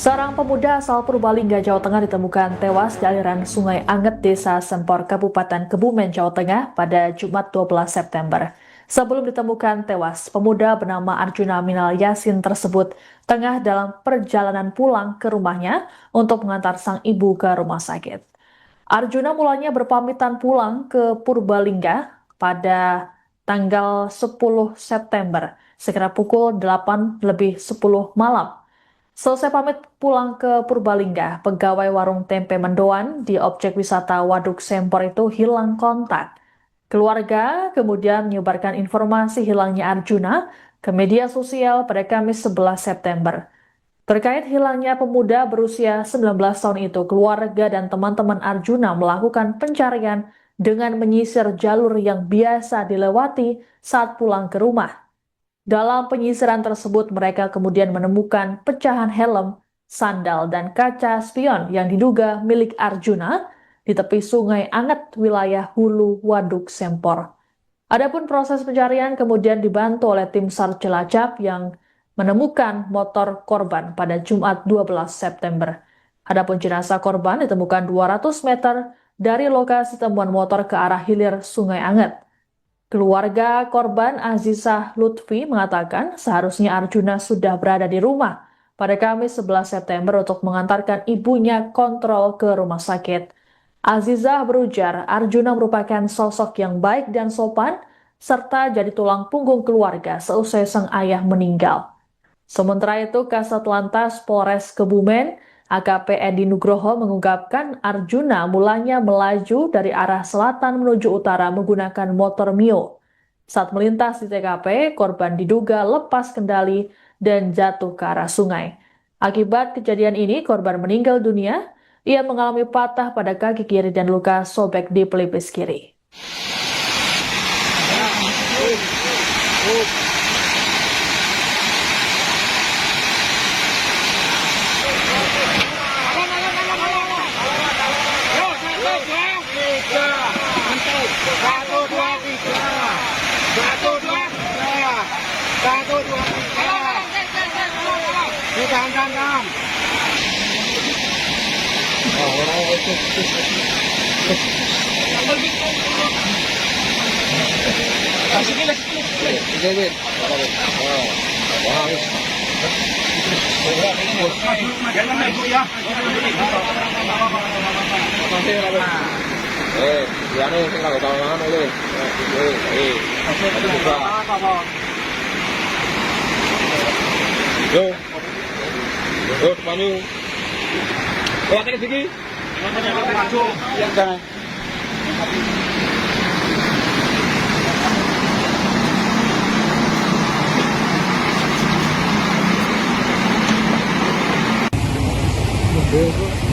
Seorang pemuda asal Purbalingga, Jawa Tengah ditemukan tewas di aliran Sungai Anget, Desa Sempor, Kabupaten Kebumen, Jawa Tengah pada Jumat 12 September. Sebelum ditemukan tewas, pemuda bernama Arjuna Minal Yasin tersebut tengah dalam perjalanan pulang ke rumahnya untuk mengantar sang ibu ke rumah sakit. Arjuna mulanya berpamitan pulang ke Purbalingga pada tanggal 10 September, sekitar pukul 8:10 malam. Selesai pamit pulang ke Purbalingga, pegawai warung tempe mendoan di objek wisata Waduk Sempor itu hilang kontak. Keluarga kemudian menyebarkan informasi hilangnya Arjuna ke media sosial pada Kamis 11 September. Terkait hilangnya pemuda berusia 19 tahun itu, keluarga dan teman-teman Arjuna melakukan pencarian dengan menyisir jalur yang biasa dilewati saat pulang ke rumah. Dalam penyisiran tersebut, mereka kemudian menemukan pecahan helm, sandal, dan kaca spion yang diduga milik Arjuna di tepi Sungai Anget, wilayah Hulu Waduk Sempor. Adapun proses pencarian kemudian dibantu oleh tim SAR Cilacap yang menemukan motor korban pada Jumat 12 September. Adapun jenazah korban ditemukan 200 meter dari lokasi temuan motor ke arah hilir Sungai Anget. Keluarga korban Azizah Lutfi mengatakan seharusnya Arjuna sudah berada di rumah pada Kamis 11 September untuk mengantarkan ibunya kontrol ke rumah sakit. Azizah berujar Arjuna merupakan sosok yang baik dan sopan serta jadi tulang punggung keluarga seusai sang ayah meninggal. Sementara itu, Kasat Lantas Polres Kebumen AKP Edi Nugroho mengungkapkan Arjuna mulanya melaju dari arah selatan menuju utara menggunakan motor Mio. Saat melintas di TKP, korban diduga lepas kendali dan jatuh ke arah sungai. Akibat kejadian ini, korban meninggal dunia. Ia mengalami patah pada kaki kiri dan luka sobek di pelipis kiri. Yo, maju. Akan segi. Jangan. Oke.